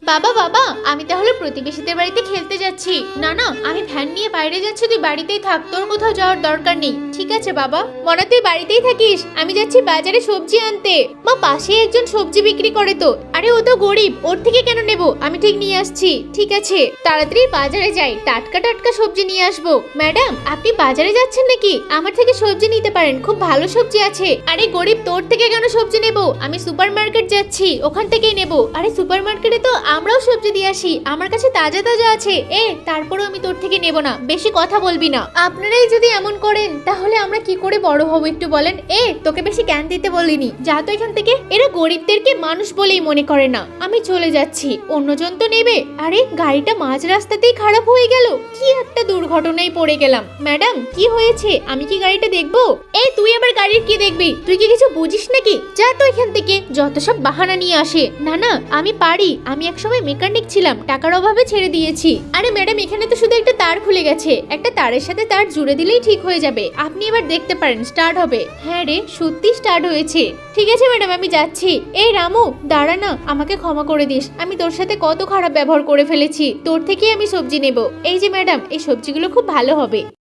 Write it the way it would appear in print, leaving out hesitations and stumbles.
বাবা বাবা, আমি তাহলে প্রতিবেশীদের বাড়িতে খেলতে যাচ্ছি। না না, আমি ভ্যান নিয়ে বাইরে যাচ্ছি, তুই বাড়িতেই থাক, তোর কোথাও যাওয়ার দরকার নেই। ঠিক আছে বাবা। মনা, তুই বাড়িতেই থাকিস, আমি যাচ্ছি বাজারে সবজি আনতে। মা, পাশে একজন সবজি বিক্রি করে তো। আরে ও তো গরিব, ওর থেকে কেন নেব, আমি ঠিক নিয়ে আসছি। ঠিক আছে, তাড়াতাড়ি বাজারে যাই, টাটকা টাটকা সবজি নিয়ে আসবো। ম্যাডাম, আপনি বাজারে যাচ্ছেন নাকি? আমার থেকে সবজি নিতে পারেন, খুব ভালো সবজি আছে। আরে গরিব, তোর থেকে কেন সবজি নেব, আমি সুপার মার্কেট যাচ্ছি, ওখান থেকেই নেব। আরে সুপার মার্কেটে তো আমরাও সবজি দিয়ে আসি, আমার কাছে তাজা তাজা আছে। তারপরেও আমি তোর থেকে নেব না, বেশি কথা বলবি না। আপনারাই যদি এমন করেন তাহলে আমরা কি করে বড় হব একটু বলেন। তোকে বেশি জ্ঞান দিতে বলিনি, যা তো এখান থেকে। এরা গরিবদেরকে মানুষ বলেই মনে করে না। আমি চলে যাচ্ছি, অন্যজন তো নেবে। আরে গাড়িটা মাঝ রাস্তাতেই খারাপ হয়ে গেল, কি একটা দুর্ঘটনায় পড়ে গেলাম। ম্যাডাম, কি হয়েছে, আমি কি গাড়িটা দেখবো? তুই আবার গাড়ির কি দেখবি, তুই কি কিছু বুঝিস নাকি? যা তো এখান থেকে, যত সব বাহানা নিয়ে আসে। না না, আমি পারি, আমি একসময় মেকানিক ছিলাম, টাকার অভাবে ছেড়ে দিয়েছি। আরে ম্যাডাম, এখানে তো শুধু একটা তার খুলে গেছে, একটা তারের সাথে তার জুড়ে দিলেই ঠিক হয়ে যাবে। আপনি এবার দেখতে পারেন, স্টার্ট হবে। হ্যাঁ রে, সত্যি স্টার্ট হয়েছে। ঠিক আছে ম্যাডাম, আমি যাচ্ছি। রামু, দাঁড়া না, আমাকে ক্ষমা করে দিস, আমি তোর সাথে কত খারাপ ব্যবহার করে ফেলেছি, তোর থেকেই আমি সবজি নেব। এই যে ম্যাডাম, এই সবজিগুলো খুব ভালো হবে।